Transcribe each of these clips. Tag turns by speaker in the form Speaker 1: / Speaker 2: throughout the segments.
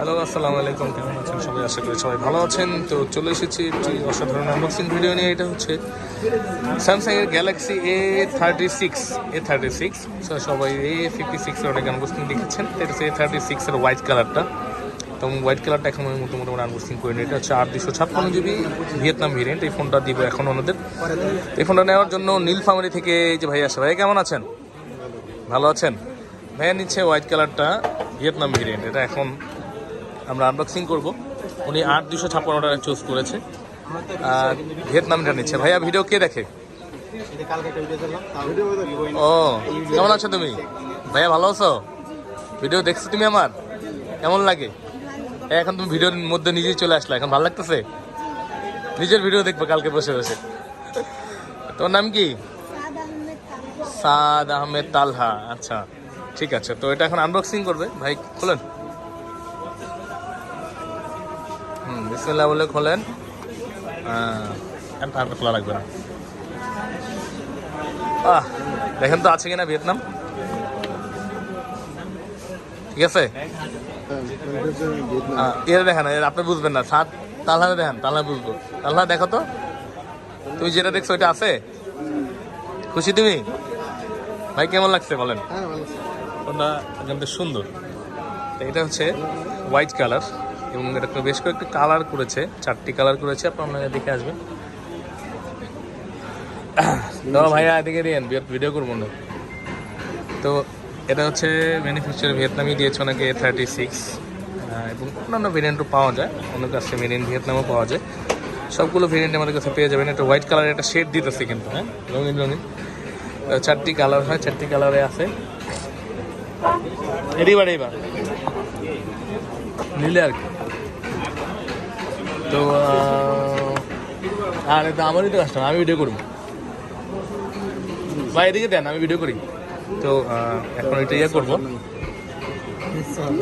Speaker 1: Hello, আসসালামু আলাইকুম। কেমন আছেন সবাই? আশা করি সবাই ভালো আছেন। তো চলে এসেছি একটি অসাধারণ আনবক্সিং ভিডিও নিয়ে। এটা হচ্ছে স্যামসাংয়ের গ্যালাক্সি A36 সবাই A56 এর অনেক আনবক্সিং দেখেছেন। এটা হচ্ছে A36 এর হোয়াইট কালারটা। তো হোয়াইট কালারটা এখন আমি মোটামুটি আনবক্সিং করে নিই। এটা হচ্ছে 8 256 GB ভিয়েতনাম ভেরিয়েন্ট। এই ফোনটা দিব এখন ওনাদের। এই ফোনটা নেওয়ার জন্য নীল ফার্মেরি থেকে এই যে ভাই আসে। ভাই কেমন আছেন? ভালো আছেন? ভাইয়া নিচ্ছে হোয়াইট কালারটা ভিয়েতনাম ভেরিয়েন্ট। এটা এখন আমরা আনবক্সিং করব। উনি 8 256 চুজ করেছে আর ভিয়েতনামটা নিচ্ছে। ভাইয়া ভিডিও কে দেখে? ও, কেমন আছো তুমি? ভাইয়া ভালো আছো? ভিডিও দেখছো তুমি আমার? কেমন লাগে? এখন তুমি ভিডিওর মধ্যে নিজেই চলে আসলে, এখন ভালো লাগতেছে? নিজের ভিডিও দেখবো কালকে বসে বসে। তোর নাম কি? সাদ আহমেদ তালহা। আচ্ছা, ঠিক আছে। তো এটা এখন আনবক্সিং করবে ভাই। খুলেন। বিসমিল্লাহ বলে খোলেন। তারপর খোলা লাগবে না। দেখেন তো আছে কিনা ভিয়েতনাম। ঠিক আছে, এর দেখেন, আপনি বুঝবেন না। সাত তালহা দেখেন, তালহা বুঝবো। তালহা দেখো তো, তুমি যেটা দেখছো ওইটা আছে। খুশি তুমি? ভাই কেমন লাগছে বলেন? ওটা একদম সুন্দর। এটা হচ্ছে হোয়াইট কালার এবং এটা বেশ কয়েকটি কালার করেছে, 4টি কালার করেছে। আপনারা দেখে আসবেন। ভাইয়া এদিকে দিন, ভিডিও করবো না তো। এটা হচ্ছে ম্যানুফ্যাকচার ভিয়েতনামই দিয়েছে অনেকে A36 এবং অন্যান্য ভেরিয়েন্টও পাওয়া যায়। অনেক কাছে মেড ইন ভিয়েতনামও পাওয়া যায়। সবগুলো ভেরিয়েন্ট আমাদের কাছে পেয়ে যাবেন। এটা হোয়াইট কালারের একটা শেড দিতেছে কিন্তু, হ্যাঁ, রঙিন রঙিন 4টি কালার হয়, 4টি কালারে আছে। এইবার নিলে আর কি। তো আর এটা আমারই তো কাস্টমার, আমি ভিডিও করবো। ভাই এদিকে দেন, আমি ভিডিও করি। তো এখন এটা করবো।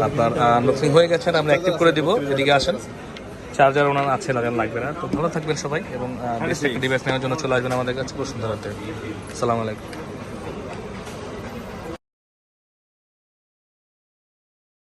Speaker 1: আপনার আনবক্সিং হয়ে গেছে, আমরা অ্যাক্টিভ করে দিব। এদিকে আসেন। চার্জার ওনার আছে, লাগবে না। তো ভালো থাকবেন সবাই এবং ডিভাইস নেওয়ার জন্য চলে আসবেন আমাদের কাছে বসুন্ধরাতে। আসসালামু আলাইকুম।